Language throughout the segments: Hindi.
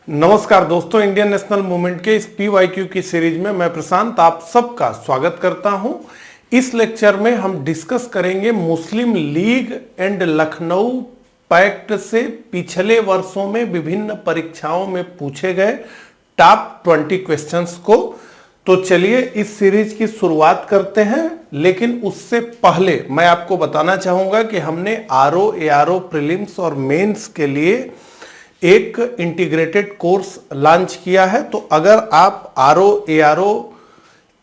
नमस्कार दोस्तों, इंडियन नेशनल मूवमेंट के इस PYQ की सीरीज में मैं प्रशांत आप सबका स्वागत करता हूं। इस लेक्चर में हम डिस्कस करेंगे मुस्लिम लीग एंड लखनऊ पैक्ट से पिछले वर्षों में विभिन्न परीक्षाओं में पूछे गए टॉप 20 क्वेश्चंस को। तो चलिए इस सीरीज की शुरुआत करते हैं, लेकिन उससे पहले मैं आपको बताना चाहूंगा कि हमने RO, ARO, प्रीलिम्स और मेंस के लिए एक इंटीग्रेटेड कोर्स लॉन्च किया है। तो अगर आप RO, ARO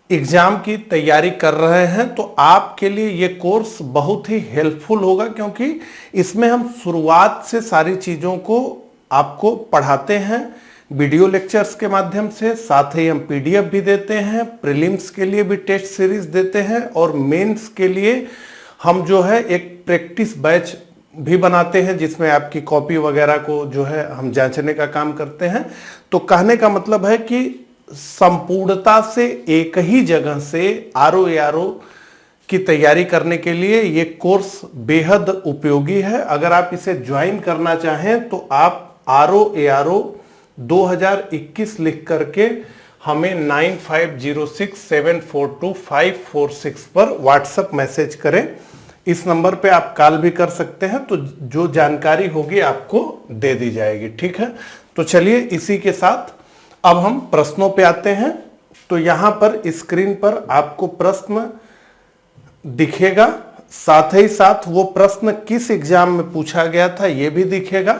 एग्जाम की तैयारी कर रहे हैं तो आपके लिए ये कोर्स बहुत ही हेल्पफुल होगा, क्योंकि इसमें हम शुरुआत से सारी चीज़ों को आपको पढ़ाते हैं वीडियो लेक्चर्स के माध्यम से। साथ ही हम PDF भी देते हैं, प्रीलिम्स के लिए भी टेस्ट सीरीज देते हैं और मेंस के लिए हम जो है एक प्रैक्टिस बैच भी बनाते हैं, जिसमें आपकी कॉपी वगैरह को जो है हम जांचने का काम करते हैं। तो कहने का मतलब है कि संपूर्णता से एक ही जगह से RO, ARO की तैयारी करने के लिए ये कोर्स बेहद उपयोगी है। अगर आप इसे ज्वाइन करना चाहें तो आप RO, ARO 2021 लिख करके हमें 9506742546 पर व्हाट्सएप मैसेज करें। इस नंबर पे आप कॉल भी कर सकते हैं, तो जो जानकारी होगी आपको दे दी जाएगी। ठीक है, तो चलिए इसी के साथ अब हम प्रश्नों पे आते हैं। तो यहां पर स्क्रीन पर आपको प्रश्न दिखेगा, साथ ही साथ वो प्रश्न किस एग्जाम में पूछा गया था ये भी दिखेगा।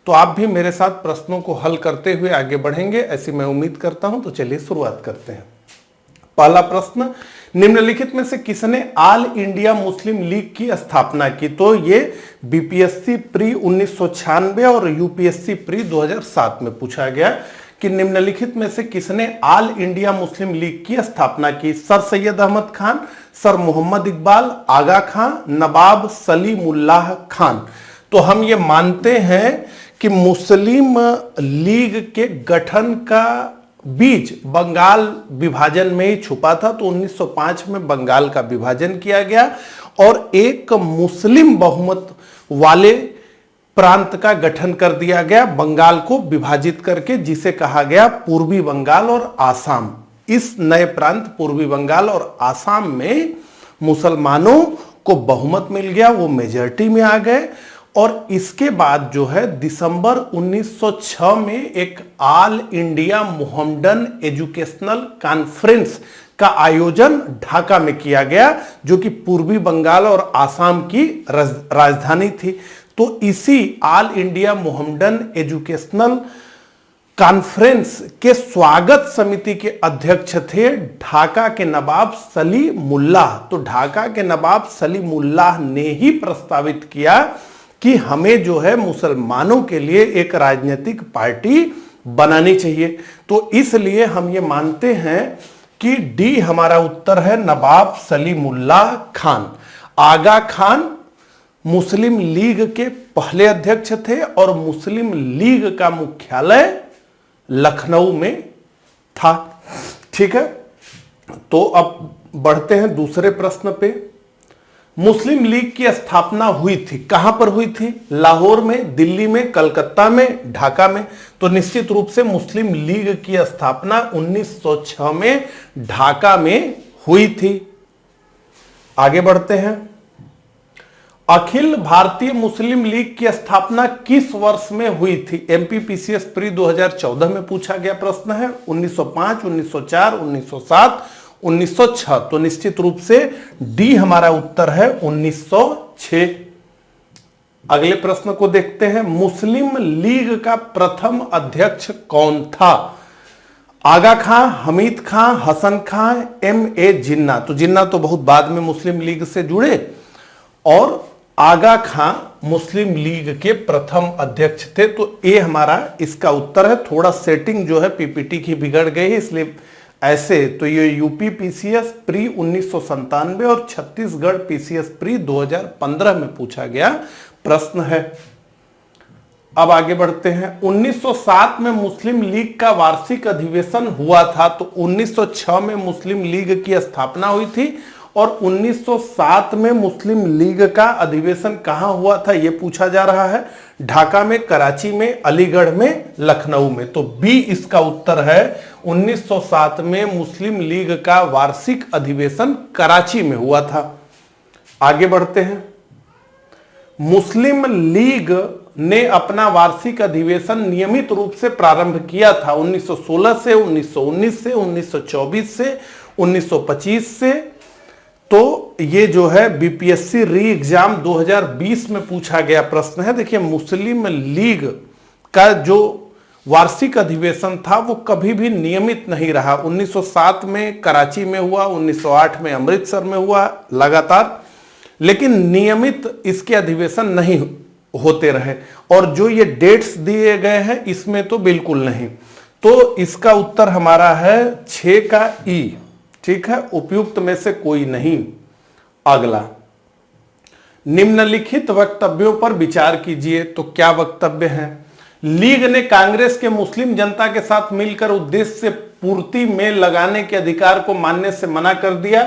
तो आप भी मेरे साथ प्रश्नों को हल करते हुए आगे बढ़ेंगे, ऐसी मैं उम्मीद करता हूं। तो चलिए शुरुआत करते हैं। पहला प्रश्न, निम्नलिखित में से किसने ऑल इंडिया मुस्लिम लीग की स्थापना की? तो ये BPSC प्री 1996 और UPSC प्री 2007 में पूछा गया कि निम्नलिखित में से किसने ऑल इंडिया मुस्लिम लीग की स्थापना की? सर सैयद अहमद खान, सर मोहम्मद इकबाल, आगा खान, नवाब सलीमुल्लाह खान। तो हम ये मानते हैं कि मुस्लिम लीग के गठन का बीज बंगाल विभाजन में ही छुपा था। तो 1905 में बंगाल का विभाजन किया गया और एक मुस्लिम बहुमत वाले प्रांत का गठन कर दिया गया, बंगाल को विभाजित करके, जिसे कहा गया पूर्वी बंगाल और आसाम। इस नए प्रांत पूर्वी बंगाल और आसाम में मुसलमानों को बहुमत मिल गया, वो मेजॉरिटी में आ गए। और इसके बाद जो है दिसंबर 1906 में एक all India Mohammedan educational conference का आयोजन ढाका में किया गया, जो कि पूर्वी बंगाल और आसाम की राजधानी थी। तो इसी all India Mohammedan educational conference के स्वागत समिति के अध्यक्ष थे ढाका के नवाब सलीमुल्लाह। तो ढाका के नवाब सलीमुल्लाह ने ही प्रस्तावित किया कि हमें जो है मुसलमानों के लिए एक राजनीतिक पार्टी बनानी चाहिए। तो इसलिए हम ये मानते हैं कि D हमारा उत्तर है, नवाब सलीमुल्लाह खान। आगा खान मुस्लिम लीग के पहले अध्यक्ष थे और मुस्लिम लीग का मुख्यालय लखनऊ में था। ठीक है, तो अब बढ़ते हैं दूसरे प्रश्न पे। मुस्लिम लीग की स्थापना हुई थी, कहां पर हुई थी? लाहौर में, दिल्ली में, कलकत्ता में, ढाका में। तो निश्चित रूप से मुस्लिम लीग की स्थापना 1906 में ढाका में हुई थी। आगे बढ़ते हैं। अखिल भारतीय मुस्लिम लीग की स्थापना किस वर्ष में हुई थी? MPPCS प्री 2014 में पूछा गया प्रश्न है। 1905, 1904, 1907, 1906। तो निश्चित रूप से D हमारा उत्तर है 1906। अगले प्रश्न को देखते हैं। मुस्लिम लीग का प्रथम अध्यक्ष कौन था? आगा खां, हमीद खां, हसन खां, MA जिन्ना। तो जिन्ना तो बहुत बाद में मुस्लिम लीग से जुड़े और आगा खां मुस्लिम लीग के प्रथम अध्यक्ष थे। तो A हमारा इसका उत्तर है। थोड़ा सेटिंग जो है PPT की बिगड़ गई है, इसलिए ऐसे तो ये UPPCS प्री 1997 और छत्तीसगढ़ PCS प्री 2015 में पूछा गया प्रश्न है। अब आगे बढ़ते हैं। 1907 में मुस्लिम लीग का वार्षिक अधिवेशन हुआ था। तो 1906 में मुस्लिम लीग की स्थापना हुई थी और 1907 में मुस्लिम लीग का अधिवेशन कहां हुआ था यह पूछा जा रहा है। ढाका में, कराची में, अलीगढ़ में, लखनऊ में। तो बी इसका उत्तर है। 1907 में मुस्लिम लीग का वार्षिक अधिवेशन कराची में हुआ था। आगे बढ़ते हैं। मुस्लिम लीग ने अपना वार्षिक अधिवेशन नियमित रूप से प्रारंभ किया था 1916 से, 1919 से, 1924 से, 1925 से। तो ये जो है बीपीएससी री एग्जाम 2020 में पूछा गया प्रश्न है। देखिए, मुस्लिम लीग का जो वार्षिक अधिवेशन था वो कभी भी नियमित नहीं रहा। 1907 में कराची में हुआ, 1908 में अमृतसर में हुआ लगातार, लेकिन नियमित इसके अधिवेशन नहीं होते रहे। और जो ये डेट्स दिए गए हैं इसमें तो बिल्कुल नहीं। तो इसका उत्तर हमारा है 6 का ई। ठीक है, उपयुक्त में से कोई नहीं। अगला, निम्नलिखित वक्तव्यों पर विचार कीजिए। तो क्या वक्तव्य हैं? लीग ने कांग्रेस के मुस्लिम जनता के साथ मिलकर उद्देश्य पूर्ति में लगाने के अधिकार को मानने से मना कर दिया।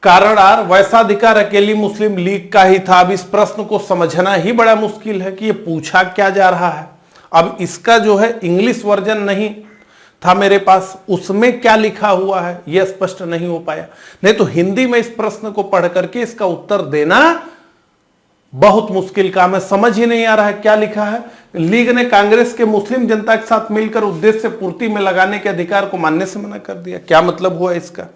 कारण आर, वैसा अधिकार अकेली मुस्लिम लीग का ही था। अब इस प्रश्न को समझना ही बड़ा मुश्किल है कि ये पूछा क्या जा रहा है। अब इसका जो है इंग्लिश वर्जन नहीं था मेरे पास, उसमें क्या लिखा हुआ है यह स्पष्ट नहीं हो पाया। नहीं तो हिंदी में इस प्रश्न को पढ़ करके इसका उत्तर देना बहुत मुश्किल काम है। समझ ही नहीं आ रहा है क्या लिखा है। लीग ने कांग्रेस के मुस्लिम जनता के साथ मिलकर उद्देश्य पूर्ति में लगाने के अधिकार को मानने से मना कर दिया। क्या मतलब हुआ इसका?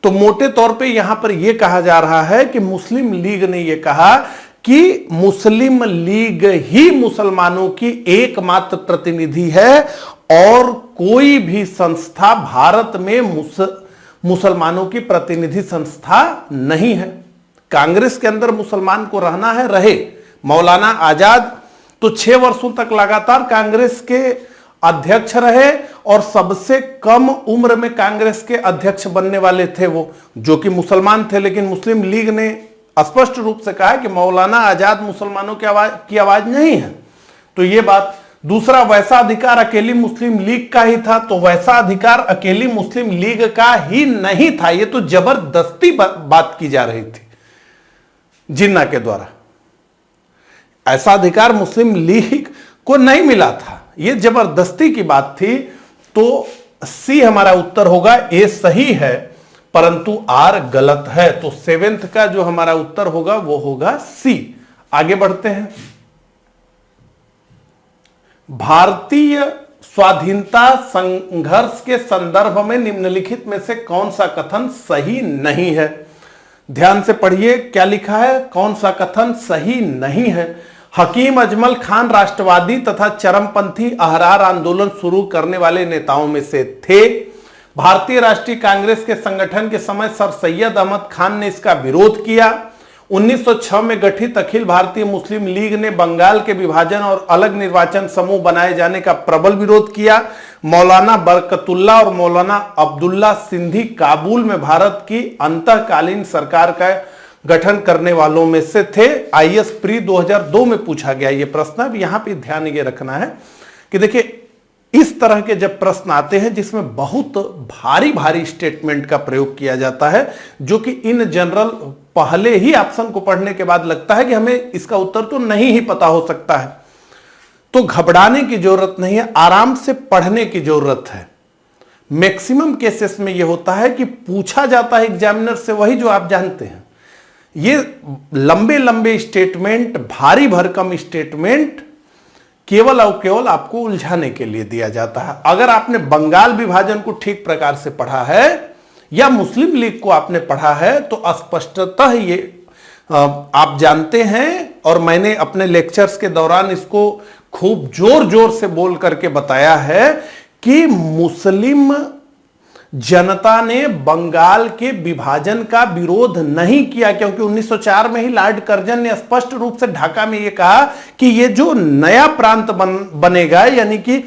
तो मोटे तौर पे यहां पर यह कहा जा रहा है कि मुस्लिम लीग ने यह कहा कि मुस्लिम लीग ही मुसलमानों की एकमात्र प्रतिनिधि है और कोई भी संस्था भारत में मुसलमानों की प्रतिनिधि संस्था नहीं है। कांग्रेस के अंदर मुसलमान को रहना है, रहे। मौलाना आजाद तो 6 वर्षों तक लगातार कांग्रेस के अध्यक्ष रहे और सबसे कम उम्र में कांग्रेस के अध्यक्ष बनने वाले थे वो, जो कि मुसलमान थे। लेकिन मुस्लिम लीग ने स्पष्ट रूप से कहा कि मौलाना आजाद मुसलमानों की आवाज नहीं है। तो ये बात। दूसरा, वैसा अधिकार अकेली मुस्लिम लीग का ही था। तो वैसा अधिकार अकेली मुस्लिम लीग का ही नहीं था, ये तो जबरदस्ती बात की जा रही थी जिन्ना के द्वारा। ऐसा अधिकार मुस्लिम लीग को नहीं मिला था, यह जबरदस्ती की बात थी। तो सी हमारा उत्तर होगा। ए सही है परंतु आर गलत है। तो 7th का जो हमारा उत्तर होगा वो होगा सी। आगे बढ़ते हैं। भारतीय स्वाधीनता संघर्ष के संदर्भ में निम्नलिखित में से कौन सा कथन सही नहीं है? ध्यान से पढ़िए क्या लिखा है, कौन सा कथन सही नहीं है। हकीम अजमल खान राष्ट्रवादी तथा चरमपंथी अहरार आंदोलन शुरू करने वाले नेताओं में से थे। भारतीय राष्ट्रीय कांग्रेस के संगठन के समय सर सैयद अहमद खान ने इसका विरोध किया। 1906 में गठित अखिल भारतीय मुस्लिम लीग ने बंगाल के विभाजन और अलग निर्वाचन समूह बनाए जाने का प्रबल विरोध किया। मौलाना बरकतुल्ला और मौलाना अब्दुल्ला सिंधी काबुल में भारत की अंतःकालीन सरकार का गठन करने वालों में से थे। आईएएस प्री 2002 में पूछा गया ये प्रश्न। अब यहां पे ध्यान ये रखना है कि देखिए, इस तरह के जब प्रश्न आते हैं जिसमें बहुत भारी भारी स्टेटमेंट का प्रयोग किया जाता है, जो कि इन जनरल पहले ही ऑप्शन को पढ़ने के बाद लगता है कि हमें इसका उत्तर तो नहीं ही पता हो सकता है, तो घबराने की जरूरत नहीं है, आराम से पढ़ने की जरूरत है। मैक्सिमम केसेस में यह होता है कि पूछा जाता है एग्जामिनर से वही जो आप जानते हैं। ये लंबे लंबे स्टेटमेंट, भारी भरकम स्टेटमेंट केवल और केवल आपको उलझाने के लिए दिया जाता है। अगर आपने बंगाल विभाजन को ठीक प्रकार से पढ़ा है या मुस्लिम लीग को आपने पढ़ा है तो स्पष्टतः ये आप जानते हैं, और मैंने अपने लेक्चर्स के दौरान इसको खूब जोर जोर से बोल करके बताया है कि मुस्लिम जनता ने बंगाल के विभाजन का विरोध नहीं किया, क्योंकि 1904 में ही लॉर्ड कर्जन ने स्पष्ट रूप से ढाका में यह कहा कि ये जो नया प्रांत बनेगा, यानी कि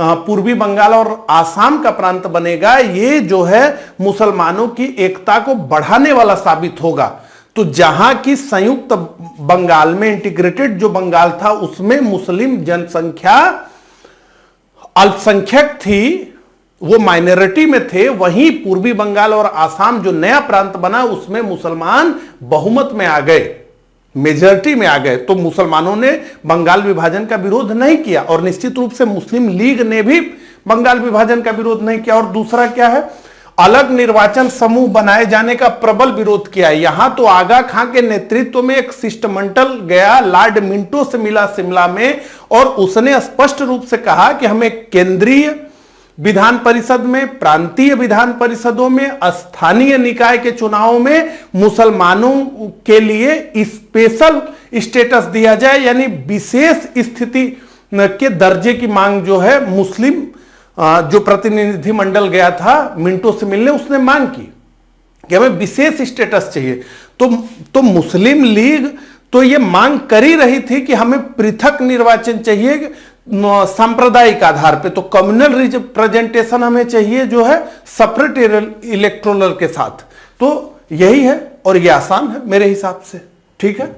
पूर्वी बंगाल और आसाम का प्रांत बनेगा, ये जो है मुसलमानों की एकता को बढ़ाने वाला साबित होगा। तो जहां की संयुक्त बंगाल में, इंटीग्रेटेड जो बंगाल था, उसमें मुस्लिम जनसंख्या अल्पसंख्यक थी वो माइनॉरिटी में थे, वहीं पूर्वी बंगाल और आसाम जो नया प्रांत बना उसमें मुसलमान बहुमत में आ गए, मेजॉरिटी में आ गए। तो मुसलमानों ने बंगाल विभाजन का विरोध नहीं किया और निश्चित रूप से मुस्लिम लीग ने भी बंगाल विभाजन का विरोध नहीं किया। और दूसरा क्या है, अलग निर्वाचन समूह बनाए जाने का प्रबल विरोध किया। यहां तो आगा खां के नेतृत्व में एक शिष्टमंडल गया, लॉर्ड मिंटो से मिला शिमला में, और उसने स्पष्ट रूप से कहा कि हमें केंद्रीय विधान परिषद में, प्रांतीय विधान परिषदों में, स्थानीय निकाय के चुनावों में मुसलमानों के लिए स्पेशल स्टेटस दिया जाए, यानी विशेष स्थिति के दर्जे की मांग जो है मुस्लिम जो प्रतिनिधि मंडल गया था मिंटो से मिलने, उसने मांग की कि हमें विशेष स्टेटस चाहिए। तो मुस्लिम लीग तो ये मांग कर ही रही थी कि हमें पृथक निर्वाचन चाहिए सांप्रदायिक आधार पे, तो कम्युनल रिप्रेजेंटेशन हमें चाहिए जो है सेपरेट इलेक्टोरल के साथ। तो यही है और ये आसान है मेरे हिसाब से, ठीक है।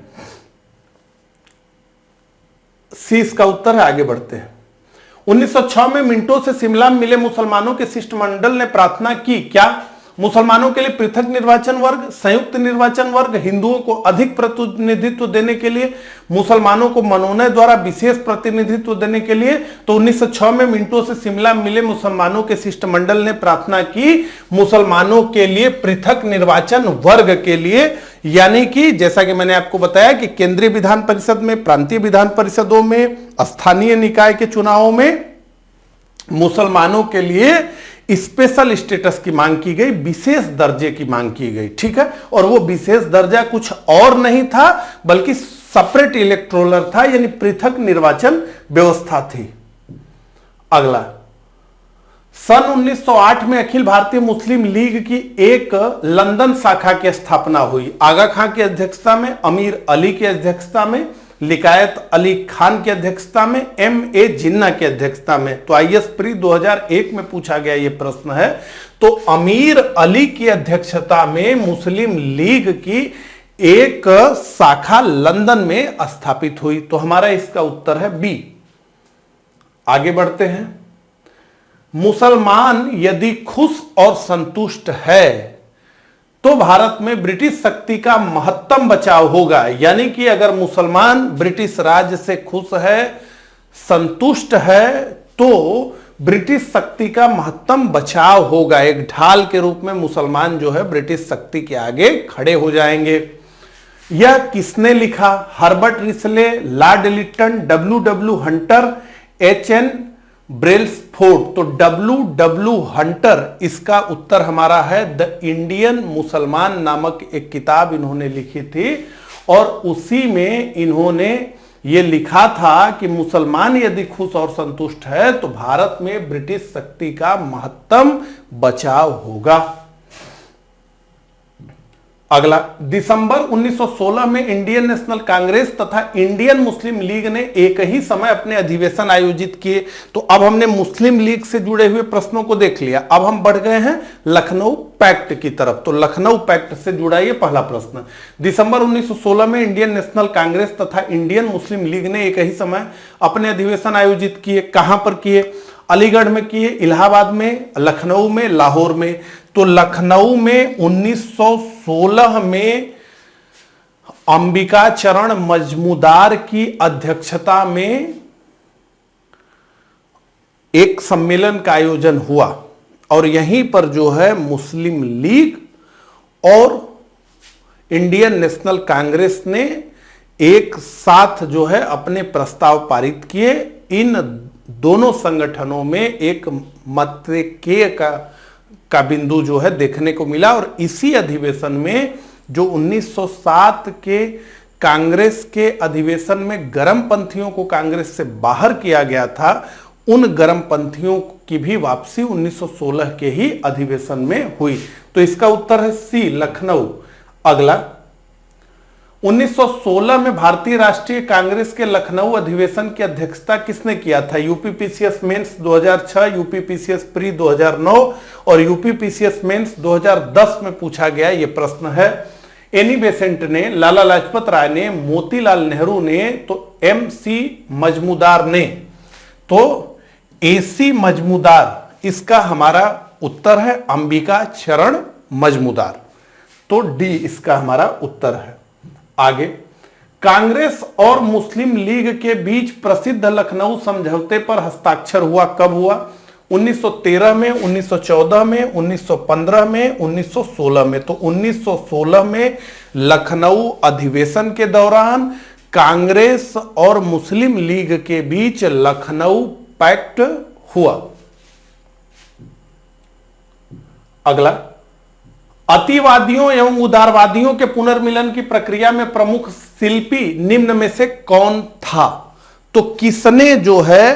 सी इसका उत्तर है। आगे बढ़ते हैं। 1906 में मिंटो से शिमला में मिले मुसलमानों के शिष्टमंडल ने प्रार्थना की, क्या? मुसलमानों के लिए पृथक निर्वाचन वर्ग, संयुक्त निर्वाचन वर्ग, हिंदुओं को अधिक प्रतिनिधित्व देने के लिए, मुसलमानों को मनोनय द्वारा विशेष प्रतिनिधित्व देने के लिए। तो 1906 में मिंटो से शिमला में मिले मुसलमानों के शिष्टमंडल ने प्रार्थना की मुसलमानों के लिए पृथक निर्वाचन वर्ग के लिए, यानी कि जैसा कि मैंने आपको बताया कि केंद्रीय विधान परिषद में, प्रांतीय विधान परिषदों में, स्थानीय निकाय के चुनावों में मुसलमानों के लिए स्पेशल स्टेटस की मांग की गई, विशेष दर्जे की मांग की गई, ठीक है। और वो विशेष दर्जा कुछ और नहीं था बल्कि सेपरेट इलेक्टोरल था, यानी पृथक निर्वाचन व्यवस्था थी। अगला, सन 1908 में अखिल भारतीय मुस्लिम लीग की एक लंदन शाखा की स्थापना हुई। आगा खां की अध्यक्षता में, अमीर अली की अध्यक्षता में, लिकायत अली खान की अध्यक्षता में, M.A. जिन्ना की अध्यक्षता में। तो IAS प्री 2001 में पूछा गया ये प्रश्न है। तो अमीर अली की अध्यक्षता में मुस्लिम लीग की एक शाखा लंदन में स्थापित हुई। तो हमारा इसका उत्तर है बी। आगे बढ़ते हैं। मुसलमान यदि खुश और संतुष्ट है तो भारत में ब्रिटिश शक्ति का महत्तम बचाव होगा, यानी कि अगर मुसलमान ब्रिटिश राज्य से खुश है, संतुष्ट है, तो ब्रिटिश शक्ति का महत्तम बचाव होगा। एक ढाल के रूप में मुसलमान जो है ब्रिटिश शक्ति के आगे खड़े हो जाएंगे। यह किसने लिखा? Herbert Risley, Lord Lytton, W.W. Hunter, H.N. Brailsford. तो W.W. हंटर इसका उत्तर हमारा है। द इंडियन मुसलमान नामक एक किताब इन्होंने लिखी थी और उसी में इन्होंने ये लिखा था कि मुसलमान यदि खुश और संतुष्ट है तो भारत में ब्रिटिश शक्ति का महत्तम बचाव होगा। अगला, दिसंबर 1916 में इंडियन नेशनल कांग्रेस तथा इंडियन मुस्लिम लीग ने एक ही समय अपने अधिवेशन आयोजित किए। तो अब हमने मुस्लिम लीग से जुड़े हुए प्रश्नों को देख लिया। अब हम बढ़ गए हैं लखनऊ पैक्ट की तरफ। तो लखनऊ पैक्ट से जुड़ा ये पहला प्रश्न। दिसंबर 1916 में इंडियन नेशनल कांग्रेस तथा इंडियन मुस्लिम लीग ने एक ही समय अपने अधिवेशन आयोजित किए। कहां पर किए? अलीगढ़ में किए, इलाहाबाद में, लखनऊ में, लाहौर में। तो लखनऊ में 1916 में अंबिका चरण मजमूदार की अध्यक्षता में एक सम्मेलन का आयोजन हुआ और यहीं पर जो है मुस्लिम लीग और इंडियन नेशनल कांग्रेस ने एक साथ जो है अपने प्रस्ताव पारित किए। इन दोनों संगठनों में एक मतैक्य का बिंदु जो है देखने को मिला और इसी अधिवेशन में जो 1907 के कांग्रेस के अधिवेशन में गर्मपंथियों को कांग्रेस से बाहर किया गया था, उन गर्मपंथियों की भी वापसी 1916 के ही अधिवेशन में हुई। तो इसका उत्तर है सी, लखनऊ। अगला, 1916 में भारतीय राष्ट्रीय कांग्रेस के लखनऊ अधिवेशन की अध्यक्षता किसने किया था? यूपीपीसीएस मेंस 2006, यूपीपीसीएस प्री 2009 और यूपीपीसीएस मेंस 2010 में पूछा गया ये प्रश्न है। एनी बेसेंट ने, लाला लाजपत राय ने, मोतीलाल नेहरू ने, तो MC मजमूदार ने। तो AC मजमूदार इसका हमारा उत्तर है अंबिका चरण मजमूदार। तो डी इसका हमारा उत्तर है। आगे, कांग्रेस और मुस्लिम लीग के बीच प्रसिद्ध लखनऊ समझौते पर हस्ताक्षर हुआ, कब हुआ? 1913 में, 1914 में, 1915 में, 1916 में। तो 1916 में लखनऊ अधिवेशन के दौरान कांग्रेस और मुस्लिम लीग के बीच लखनऊ पैक्ट हुआ। अगला, अतिवादियों एवं उदारवादियों के पुनर्मिलन की प्रक्रिया में प्रमुख शिल्पी निम्न में से कौन था? तो किसने जो है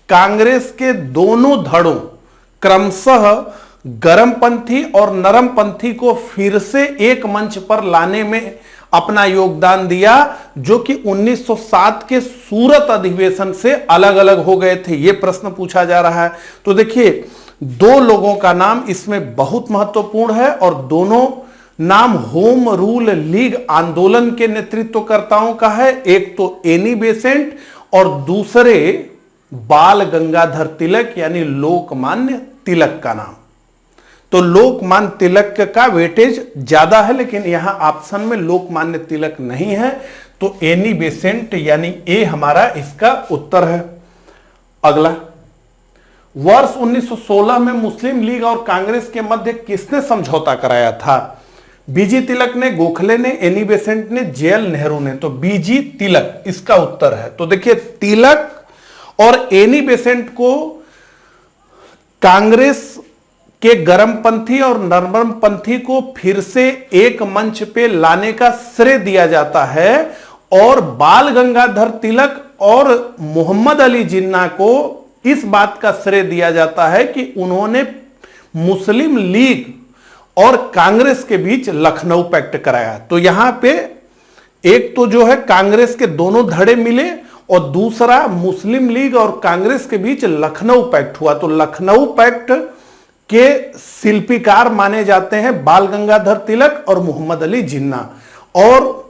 कांग्रेस के दोनों धड़ों क्रमशः गरमपंथी और नरमपंथी को फिर से एक मंच पर लाने में अपना योगदान दिया, जो कि 1907 के सूरत अधिवेशन से अलग अलग हो गए थे? यह प्रश्न पूछा जा रहा है। तो देखिए, दो लोगों का नाम इसमें बहुत महत्वपूर्ण है और दोनों नाम होम रूल लीग आंदोलन के नेतृत्वकर्ताओं का है। एक तो एनी बेसेंट और दूसरे बाल गंगाधर तिलक यानी लोकमान्य तिलक का नाम। तो लोकमान्य तिलक का वेटेज ज्यादा है, लेकिन यहां ऑप्शन में लोकमान्य तिलक नहीं है, तो एनी बेसेंट यानी ए हमारा इसका उत्तर है। अगला, वर्ष 1916 में मुस्लिम लीग और कांग्रेस के मध्य किसने समझौता कराया था? बीजी तिलक ने, गोखले ने, एनी बेसेंट ने, जेएल नेहरू ने। तो बीजी तिलक इसका उत्तर है। तो देखिए, तिलक और एनी बेसेंट को कांग्रेस के गरमपंथी और नरमपंथी को फिर से एक मंच पे लाने का श्रेय दिया जाता है, और बाल गंगाधर तिलक और मोहम्मद अली जिन्ना को इस बात का श्रेय दिया जाता है कि उन्होंने मुस्लिम लीग और कांग्रेस के बीच लखनऊ पैक्ट कराया। तो यहां पे एक तो जो है कांग्रेस के दोनों धड़े मिले और दूसरा मुस्लिम लीग और कांग्रेस के बीच लखनऊ पैक्ट हुआ। तो लखनऊ पैक्ट के शिल्पीकार माने जाते हैं बाल गंगाधर तिलक और मोहम्मद अली जिन्ना, और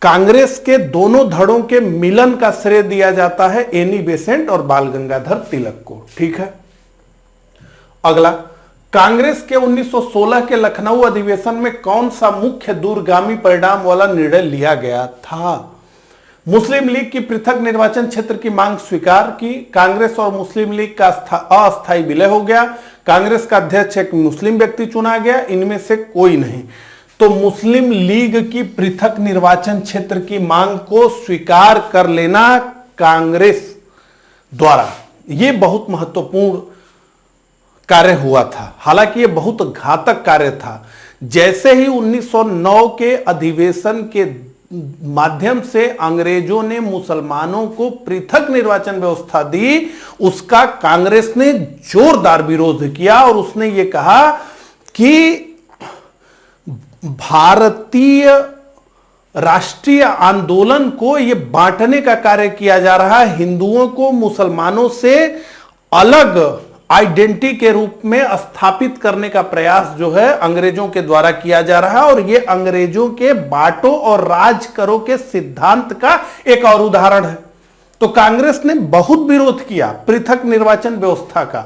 कांग्रेस के दोनों धड़ों के मिलन का श्रेय दिया जाता है एनी बेसेंट और बाल गंगाधर तिलक को। ठीक है। अगला, कांग्रेस के 1916 के लखनऊ अधिवेशन में कौन सा मुख्य दूरगामी परिणाम वाला निर्णय लिया गया था? मुस्लिम लीग की पृथक निर्वाचन क्षेत्र की मांग स्वीकार की, कांग्रेस और मुस्लिम लीग का अस्थायी विलय हो गया, कांग्रेस का अध्यक्ष एक मुस्लिम व्यक्ति चुना गया, इनमें से कोई नहीं। तो मुस्लिम लीग की पृथक निर्वाचन क्षेत्र की मांग को स्वीकार कर लेना कांग्रेस द्वारा, यह बहुत महत्वपूर्ण कार्य हुआ था। हालांकि यह बहुत घातक कार्य था। जैसे ही 1909 के अधिवेशन के माध्यम से अंग्रेजों ने मुसलमानों को पृथक निर्वाचन व्यवस्था दी, उसका कांग्रेस ने जोरदार विरोध किया और उसने ये कहा कि भारतीय राष्ट्रीय आंदोलन को यह बांटने का कार्य किया जा रहा है, हिंदुओं को मुसलमानों से अलग आइडेंटिटी के रूप में स्थापित करने का प्रयास जो है अंग्रेजों के द्वारा किया जा रहा है, और यह अंग्रेजों के बांटो और राज करो के सिद्धांत का एक और उदाहरण है। तो कांग्रेस ने बहुत विरोध किया पृथक निर्वाचन व्यवस्था का,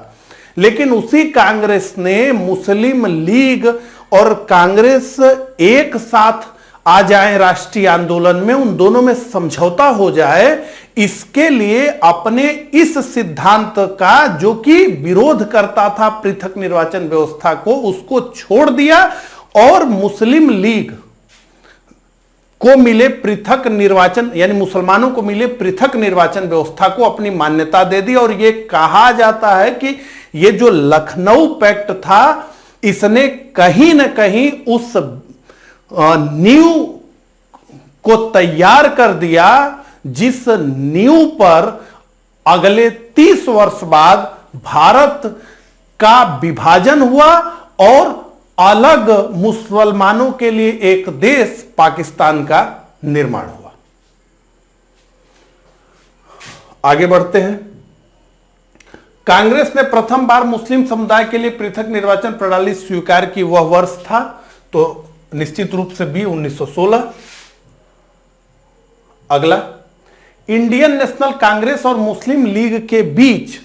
लेकिन उसी कांग्रेस ने मुस्लिम लीग और कांग्रेस एक साथ आ जाए राष्ट्रीय आंदोलन में, उन दोनों में समझौता हो जाए, इसके लिए अपने इस सिद्धांत का जो कि विरोध करता था पृथक निर्वाचन व्यवस्था को, उसको छोड़ दिया और मुस्लिम लीग को मिले पृथक निर्वाचन यानी मुसलमानों को मिले पृथक निर्वाचन व्यवस्था को अपनी मान्यता दे दी। और यह कहा जाता है कि यह जो लखनऊ पैक्ट था, इसने कहीं ना कहीं उस नींव को तैयार कर दिया जिस नींव पर अगले 30 वर्ष बाद भारत का विभाजन हुआ और अलग मुसलमानों के लिए एक देश पाकिस्तान का निर्माण हुआ। आगे बढ़ते हैं। कांग्रेस ने प्रथम बार मुस्लिम समुदाय के लिए पृथक निर्वाचन प्रणाली स्वीकार की, वह वर्ष था? तो निश्चित रूप से भी 1916। अगला, इंडियन नेशनल कांग्रेस और मुस्लिम लीग के बीच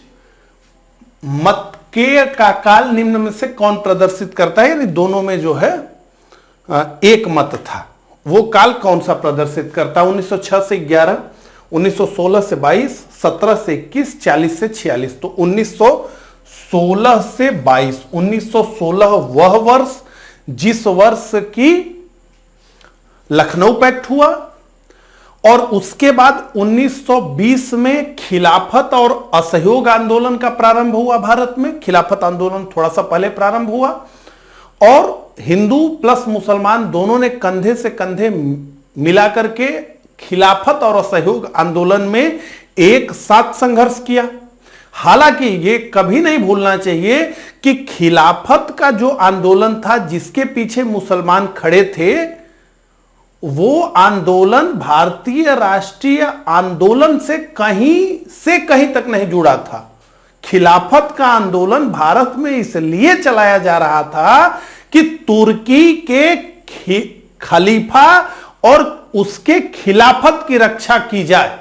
के का काल निम्न में से कौन प्रदर्शित करता है, यानी दोनों में जो है एक मत था, वो काल कौन सा प्रदर्शित करता है? 1906 से 11, 1916 से 22, 17 से 21, 40 से 46। तो 1916 से 22, 1916 वह वर्ष जिस वर्ष की लखनऊ पैक्ट हुआ, और उसके बाद 1920 में खिलाफत और असहयोग आंदोलन का प्रारंभ हुआ भारत में। खिलाफत आंदोलन थोड़ा सा पहले प्रारंभ हुआ, और हिंदू प्लस मुसलमान दोनों ने कंधे से कंधे मिलाकर के खिलाफत और असहयोग आंदोलन में एक साथ संघर्ष किया। हालांकि ये कभी नहीं भूलना चाहिए कि खिलाफत का जो आंदोलन था, जिसके पीछे मुसलमान खड़े थे, वो आंदोलन भारतीय राष्ट्रीय आंदोलन से कहीं तक नहीं जुड़ा था। खिलाफत का आंदोलन भारत में इसलिए चलाया जा रहा था कि तुर्की के खलीफा और उसके खिलाफत की रक्षा की जाए।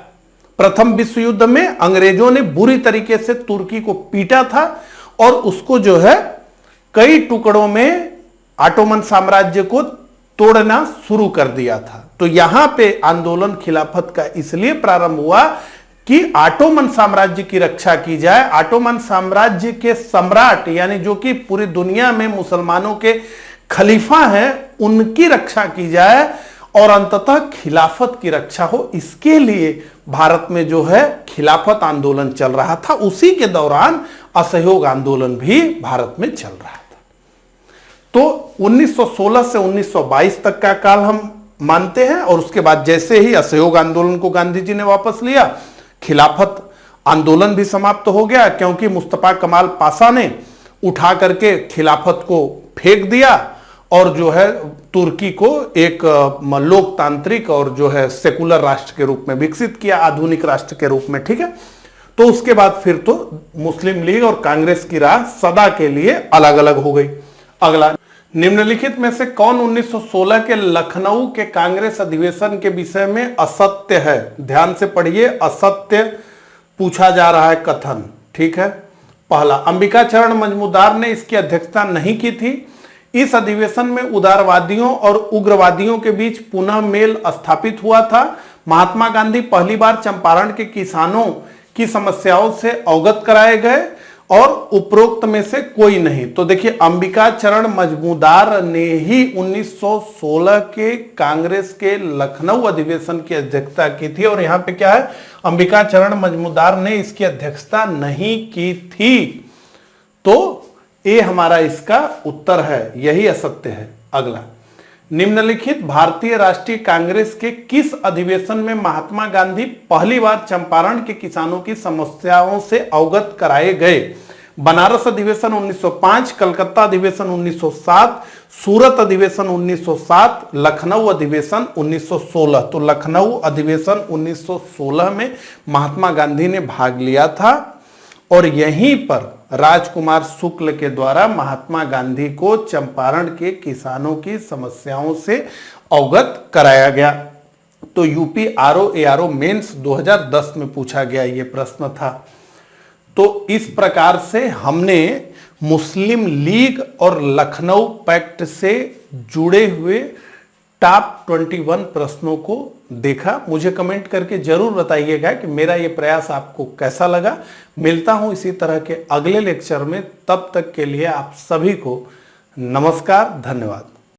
प्रथम विश्व युद्ध में अंग्रेजों ने बुरी तरीके से तुर्की को पीटा था और उसको जो है कई टुकड़ों में ऑटोमन साम्राज्य को तोड़ना शुरू कर दिया था। तो यहां पे आंदोलन खिलाफत का इसलिए प्रारंभ हुआ कि ऑटोमन साम्राज्य की रक्षा की जाए, ऑटोमन साम्राज्य के सम्राट यानी जो कि पूरी दुनिया में मुसलमानों के खलीफा हैं, उनकी रक्षा की जाए और अंततः खिलाफत की रक्षा हो। इसके लिए भारत में जो है खिलाफत आंदोलन चल रहा था। उसी के दौरान असहयोग आंदोलन भी भारत में चल रहा था। तो 1916 से 1922 तक का काल हम मानते हैं, और उसके बाद जैसे ही असहयोग आंदोलन को गांधी जी ने वापस लिया, खिलाफत आंदोलन भी समाप्त हो गया, क्योंकि मुस्तफा कमाल पाशा ने उठा करके खिलाफत को फेंक दिया और जो है तुर्की को एक लोकतांत्रिक और जो है सेकुलर राष्ट्र के रूप में विकसित किया, आधुनिक राष्ट्र के रूप में। ठीक है, तो उसके बाद फिर तो मुस्लिम लीग और कांग्रेस की राह सदा के लिए अलग अलग हो गई। अगला, निम्नलिखित में से कौन 1916 के लखनऊ के कांग्रेस अधिवेशन के विषय में असत्य है? ध्यान से पढ़िए, असत्य पूछा जा रहा है कथन। ठीक है, पहला, अंबिका चरण मजमूदार ने इसकी अध्यक्षता नहीं की थी। इस अधिवेशन में उदारवादियों और उग्रवादियों के बीच पुनः मेल स्थापित हुआ था। महात्मा गांधी पहली बार चंपारण के किसानों की समस्याओं से अवगत कराए गए और उपरोक्त में से कोई नहीं। तो देखिए, अंबिका चरण मजमूदार ने ही 1916 के कांग्रेस के लखनऊ अधिवेशन की अध्यक्षता की थी, और यहां पे क्या है, अंबिका चरण मजमूदार ने इसकी अध्यक्षता नहीं की थी। तो ये हमारा इसका उत्तर है, यही असत्य है। अगला, निम्नलिखित भारतीय राष्ट्रीय कांग्रेस के किस अधिवेशन में महात्मा गांधी पहली बार चंपारण के किसानों की समस्याओं से अवगत कराए गए? बनारस अधिवेशन 1905, कलकत्ता अधिवेशन 1907, सूरत अधिवेशन 1907, लखनऊ अधिवेशन 1916। तो लखनऊ अधिवेशन 1916 में महात्मा गांधी ने भाग लिया था, और यहीं पर राजकुमार शुक्ल के द्वारा महात्मा गांधी को चंपारण के किसानों की समस्याओं से अवगत कराया गया। तो यूपी आरओ मेंस 2010 में पूछा गया ये प्रश्न था। तो इस प्रकार से हमने मुस्लिम लीग और लखनऊ पैक्ट से जुड़े हुए टॉप 21 प्रश्नों को देखा। मुझे कमेंट करके जरूर बताइएगा कि मेरा ये प्रयास आपको कैसा लगा। मिलता हूं इसी तरह के अगले लेक्चर में, तब तक के लिए आप सभी को नमस्कार, धन्यवाद।